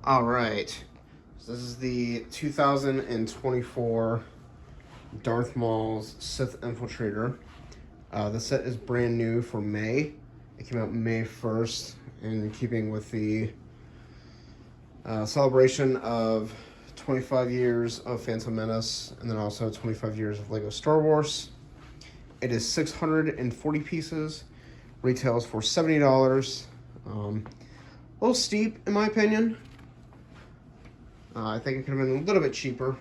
All right, so this is the 2024 Darth Maul's Sith Infiltrator. The set is brand new for May. It came out May 1st, in keeping with the celebration of 25 years of Phantom Menace, and then also 25 years of Lego Star Wars. It is 640 pieces, retails for $70. A little steep, in my opinion. I think it could have been a little bit cheaper,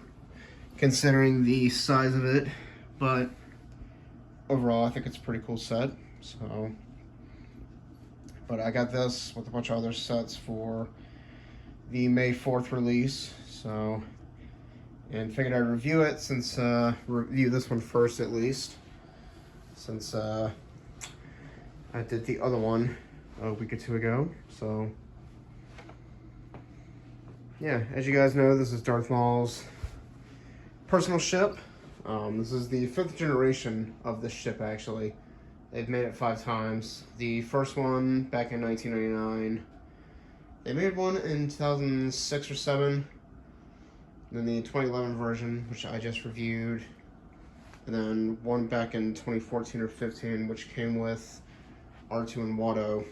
considering the size of it, but overall, I think it's a pretty cool set. So, but I got this with a bunch of other sets for the May 4th release. So, and figured I'd review it since review this one first at least, since I did the other one a week or two ago. So. Yeah, as you guys know, this is Darth Maul's personal ship. This is the 5th generation of this ship, actually. They've made it 5 times. The first one back in 1999. They made one in 2006 or 7. Then the 2011 version, which I just reviewed. And then one back in 2014 or 15, which came with R2 and Watto.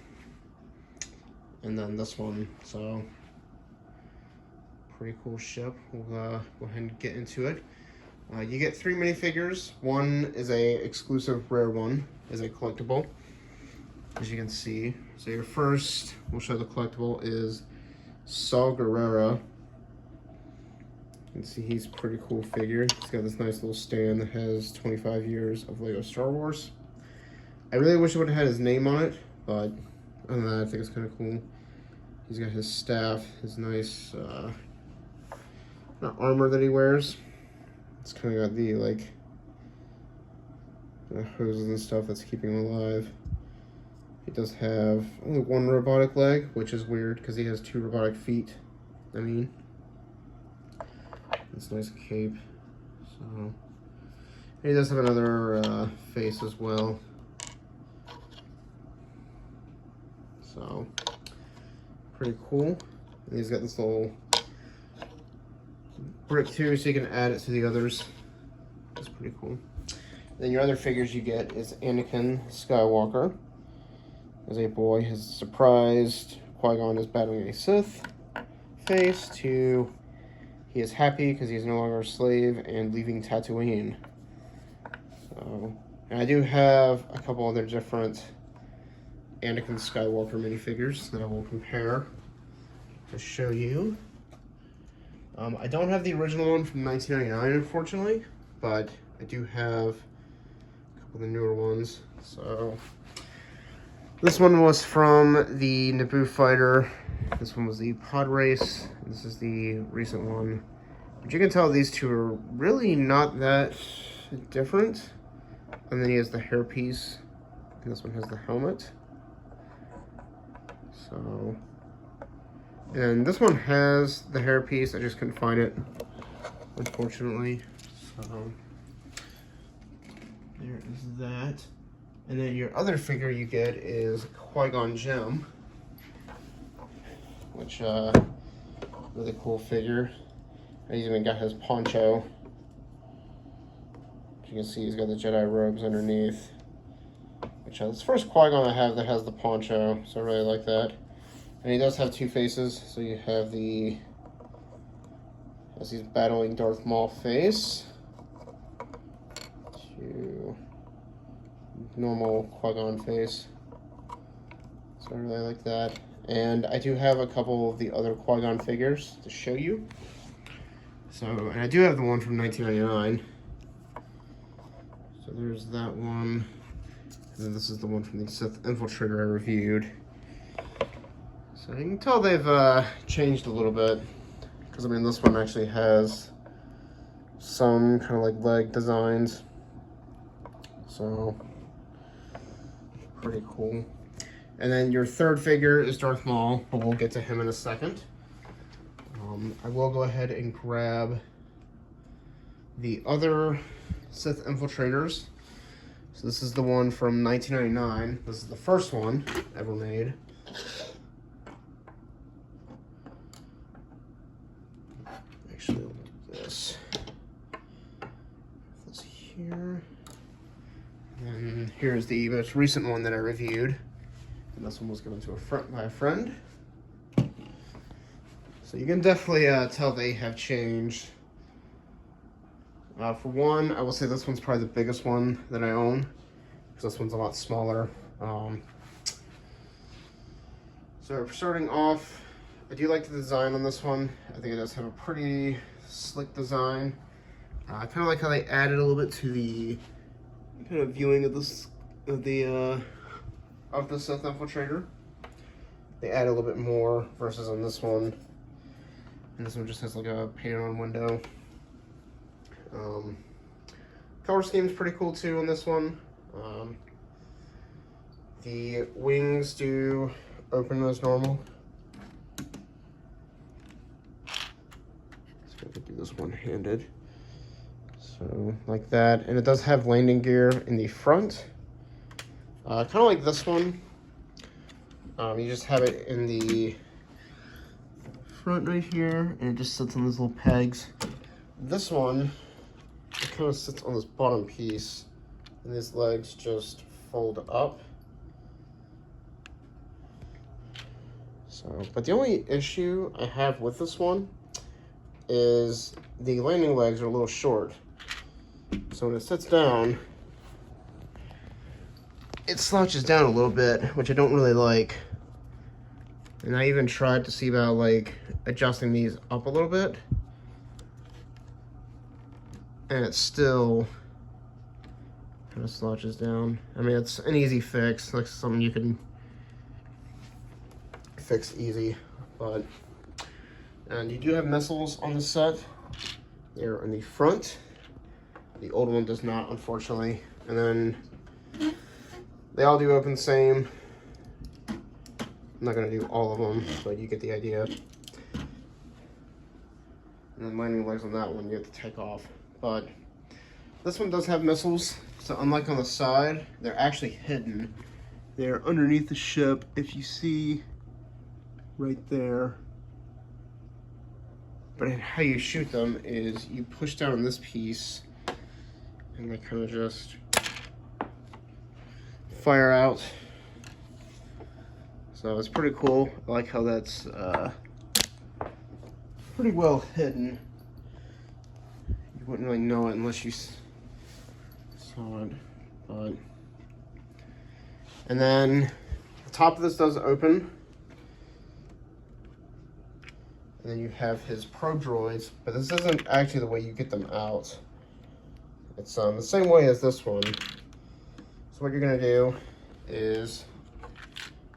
And then this one, so... pretty cool ship. We'll go ahead and get into it. You get 3 minifigures. One is a exclusive rare one, is a collectible, as you can see. So your first, we'll show the collectible, is Saw Gerrera. You can see he's a pretty cool figure. He's got this nice little stand that has 25 years of Lego Star Wars. I really wish it would have had his name on it, but other than that, I think it's kind of cool. He's got his staff, his nice armor that he wears. It's kind of got the hoses and stuff that's keeping him alive. He does have only one robotic leg, which is weird because he has 2 robotic feet. I mean, it's a nice cape. So, and he does have another face as well. So, pretty cool. And he's got this little brick too, so you can add it to the others. That's pretty cool. Then your other figures you get is Anakin Skywalker. As a boy, his surprised Qui-Gon is battling a Sith face, to he is happy because he's no longer a slave and leaving Tatooine. So, and I do have a couple other different Anakin Skywalker minifigures that I will compare to show you. I don't have the original one from 1999, unfortunately, but I do have a couple of the newer ones. So this one was from the Naboo fighter. This one was the pod race. This is the recent one. But you can tell these two are really not that different. And then he has the hairpiece, and this one has the helmet. So... and this one has the hairpiece. I just couldn't find it, unfortunately. So there is that. And then your other figure you get is Qui-Gon Jinn, which really cool figure. He's even got his poncho. As you can see, he's got the Jedi robes underneath. Which is the first Qui-Gon I have that has the poncho, so I really like that. And he does have 2 faces, so you have the, as he's battling Darth Maul face, to normal Qui-Gon face. So I really like that. And I do have a couple of the other Qui-Gon figures to show you. So, and I do have the one from 1999. So there's that one. And then this is the one from the Sith Infiltrator I reviewed. So you can tell they've changed a little bit, because I mean this one actually has some kind of like leg designs, so pretty cool. And then your third figure is Darth Maul, but we'll get to him in a second. I will go ahead and grab the other Sith Infiltrators. So this is the one from 1999. This is the first one ever made. And here's the most recent one that I reviewed. And this one was given to by a friend. So you can definitely tell they have changed. For one, I will say this one's probably the biggest one that I own, because this one's a lot smaller. So starting off, I do like the design on this one. I think it does have a pretty slick design. I kind of like how they added a little bit to the kind of viewing of this of the Sith infiltrator. They add a little bit more versus on this one. And this one just has like a painted on window. Color scheme is pretty cool too on this one. The wings do open as normal. Let's go do this one-handed. So like that, and it does have landing gear in the front. Kind of like this one. You just have it in the front right here, and it just sits on these little pegs. This one, it kind of sits on this bottom piece, and these legs just fold up. So, but the only issue I have with this one is the landing legs are a little short. So when it sits down, it slouches down a little bit, which I don't really like. And I even tried to see about like adjusting these up a little bit, and it still kind of slouches down. I mean, it's an easy fix, like something you can fix easy. And you do have missiles on the set. They're in the front. The old one does not, unfortunately. And then they all do open the same. I'm not gonna do all of them, but you get the idea. And then landing legs on that one, you have to take off. But this one does have missiles, so unlike on the side, they're actually hidden. They're underneath the ship. If you see right there. But how you shoot them is you push down on this piece, and they kind of just fire out. So it's pretty cool. I like how that's pretty well hidden. You wouldn't really know it unless you saw it. But and then the top of this does open. And then you have his pro droids, but this isn't actually the way you get them out. It's the same way as this one. So what you're gonna do is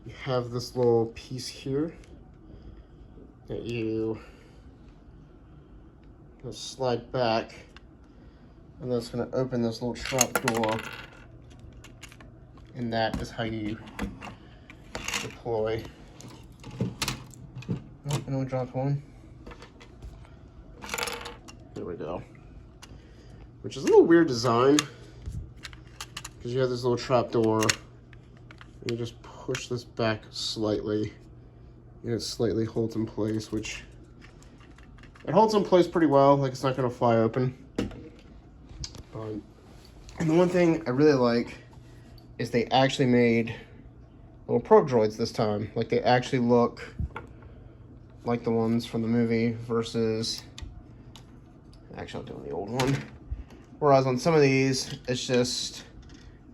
you have this little piece here that you just slide back, and then it's going to open this little trap door, and that is how you deploy. Oh, I only dropped one. There we go. Which is a little weird design, because you have this little trap door, and you just push this back slightly, and it slightly holds in place, which it holds in place pretty well, like it's not going to fly open. And the one thing I really like is they actually made little probe droids this time. Like, they actually look like the ones from the movie versus, actually I'm doing the old one. Whereas on some of these, it's just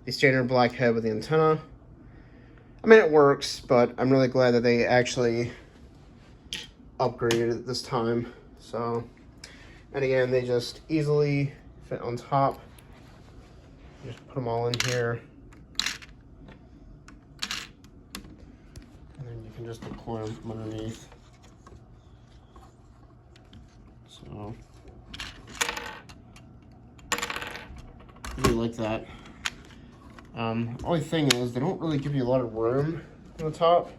the standard black head with the antenna. I mean, it works, but I'm really glad that they actually upgraded it this time. So, and again, they just easily fit on top. Just put them all in here. And then you can just deploy them from underneath. So, I really like that. Only thing is, they don't really give you a lot of room on the top.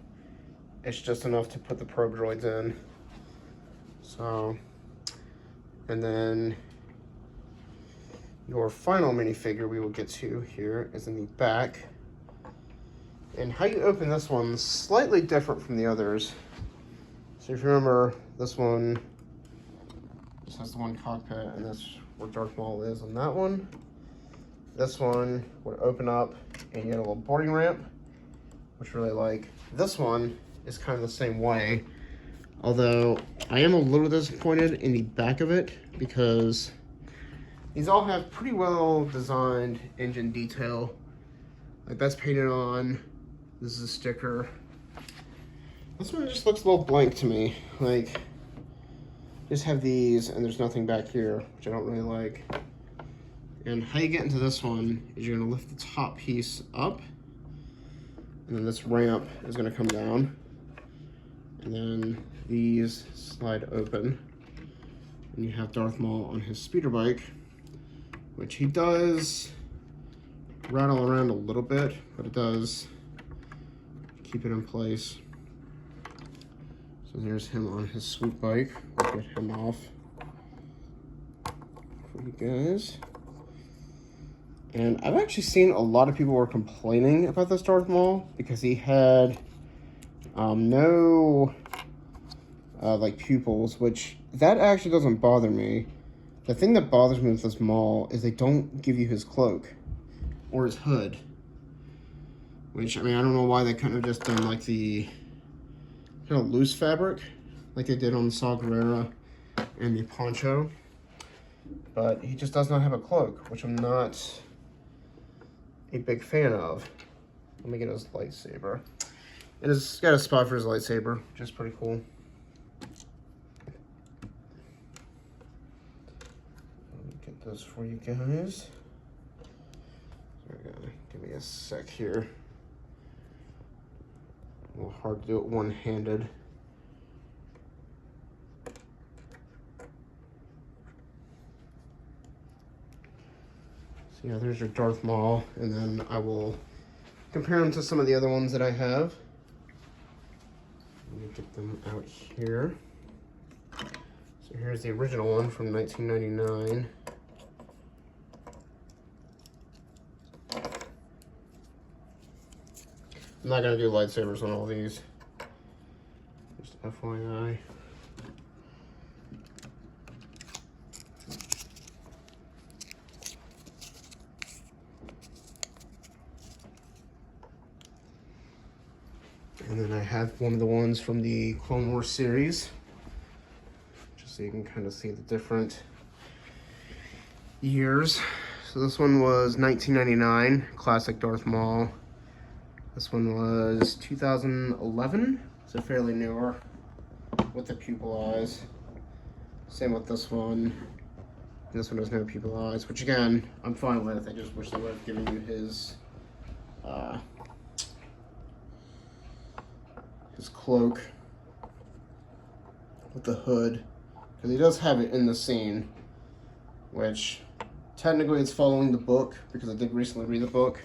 It's just enough to put the probe droids in. So, and then your final minifigure we will get to here is in the back. And how you open this one's slightly different from the others. So if you remember, this one just has the one cockpit, and that's where Darth Maul is on that one. this one would open up and you get a little boarding ramp, which I really like. This one is kind of the same way, although I am a little disappointed in the back of it because these all have pretty well designed engine detail. Like that's painted on. This is a sticker. This one just looks a little blank to me. Like, just have these and there's nothing back here, which I don't really like. And how you get into this one is you're gonna lift the top piece up, and then this ramp is gonna come down, and then these slide open, and you have Darth Maul on his speeder bike, which he does rattle around a little bit, but it does keep it in place. So there's him on his swoop bike. We'll get him off for you guys. And I've actually seen a lot of people were complaining about this Darth Maul because he had no like pupils, which that actually doesn't bother me. The thing that bothers me with this Maul is they don't give you his cloak or his hood, which, I mean, I don't know why they couldn't have just done like the kind of loose fabric like they did on the Saw Gerrera and the poncho, but he just does not have a cloak, which I'm not a big fan of. Let me get his lightsaber. And it's got a spot for his lightsaber, which is pretty cool. Let me get those for you guys. Give me a sec here. A little hard to do it one-handed. So yeah, there's your Darth Maul, and then I will compare them to some of the other ones that I have. Let me get them out here. So here's the original one from 1999. I'm not going to do lightsabers on all these, just FYI. And then I have one of the ones from the Clone Wars series, just so you can kind of see the different years. So this one was 1999, classic Darth Maul. This one was 2011, so fairly newer, with the pupil eyes. Same with this one. This one has no pupil eyes, which again, I'm fine with. I just wish they would have given you his cloak with the hood, because he does have it in the scene, which technically it's following the book, because I did recently read the book.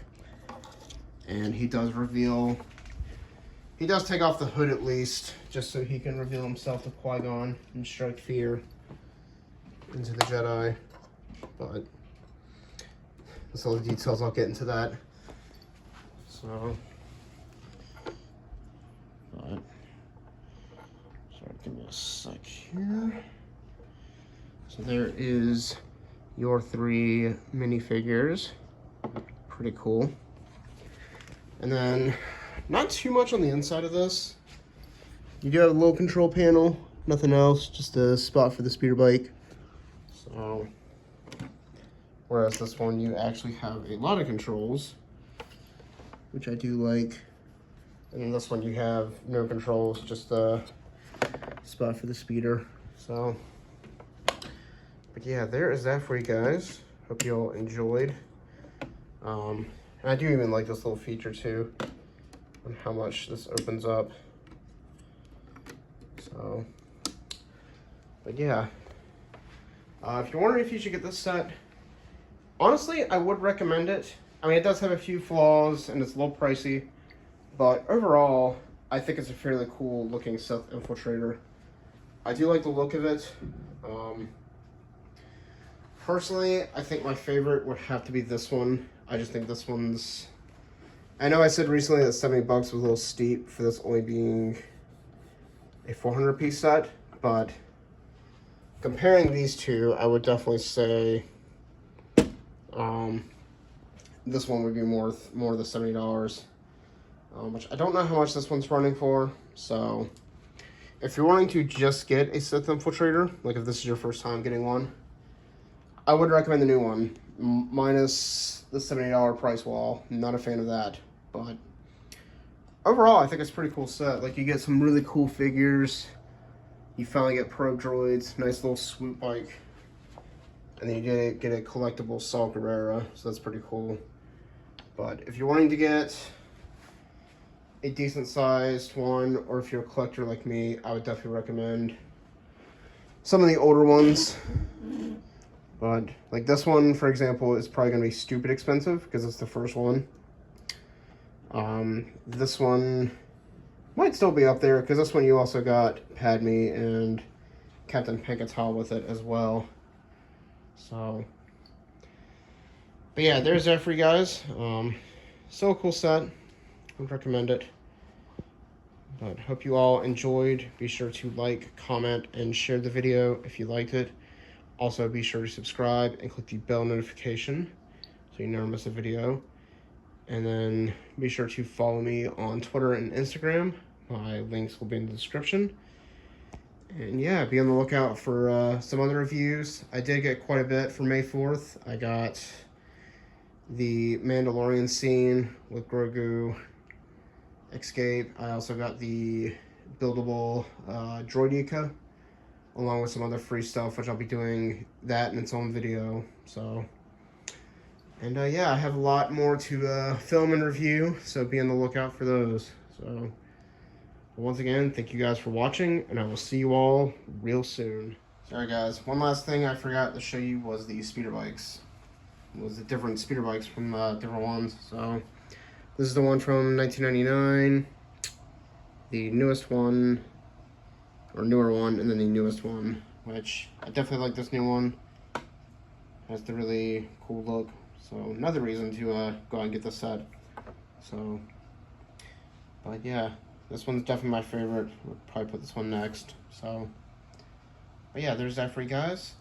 And he does reveal, he does take off the hood at least, just so he can reveal himself to Qui-Gon and strike fear into the Jedi. But that's all the details, I'll get into that. So, but, sorry, give me a sec here. So there is your 3 minifigures. Pretty cool. And then, not too much on the inside of this. You do have a little control panel, nothing else, just a spot for the speeder bike. So, whereas this one, you actually have a lot of controls, which I do like. And in this one, you have no controls, just a spot for the speeder. So, but yeah, there is that for you guys. Hope you all enjoyed. And I do even like this little feature too, on how much this opens up. So, but yeah. If you're wondering if you should get this set, honestly, I would recommend it. I mean, it does have a few flaws and it's a little pricey, but overall, I think it's a fairly cool looking Sith infiltrator. I do like the look of it. Personally, I think my favorite would have to be this one. I just think this one's, I know I said recently that $70 was a little steep for this only being a 400 piece set, but comparing these two, I would definitely say this one would be more the $70. Which I don't know how much this one's running for. So if you're wanting to just get a Sith infiltrator, like if this is your first time getting one, I would recommend the new one, minus the $70 price wall. I'm not a fan of that, but overall, I think it's a pretty cool set. Like, you get some really cool figures. You finally get probe droids, nice little swoop bike, and then you get a collectible Saw Gerrera, so that's pretty cool. But if you're wanting to get a decent sized one, or if you're a collector like me, I would definitely recommend some of the older ones. But like this one, for example, is probably gonna be stupid expensive because it's the first one. This one might still be up there because this one you also got Padme and Captain Pankatall with it as well. So, but yeah, there's that for you guys. Still a cool set. I would recommend it. But hope you all enjoyed. Be sure to like, comment, and share the video if you liked it. Also, be sure to subscribe and click the bell notification so you never miss a video. And then be sure to follow me on Twitter and Instagram. My links will be in the description. And yeah, be on the lookout for some other reviews. I did get quite a bit for May 4th. I got the Mandalorian scene with Grogu, Escape. I also got the buildable droideka, along with some other free stuff, which I'll be doing that in its own video. So, and yeah, I have a lot more to film and review, so be on the lookout for those. So, once again, thank you guys for watching, and I will see you all real soon. Sorry guys, one last thing I forgot to show you was the speeder bikes. It was the different speeder bikes from different ones. So, this is the one from 1999, the newest one, or newer one, and then the newest one, which I definitely like this new one. Has the really cool look. So another reason to go out and get this set. So, but yeah, this one's definitely my favorite. We'll probably put this one next. So, but yeah, there's that for you guys.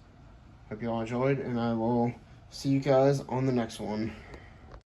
Hope you all enjoyed, and I will see you guys on the next one.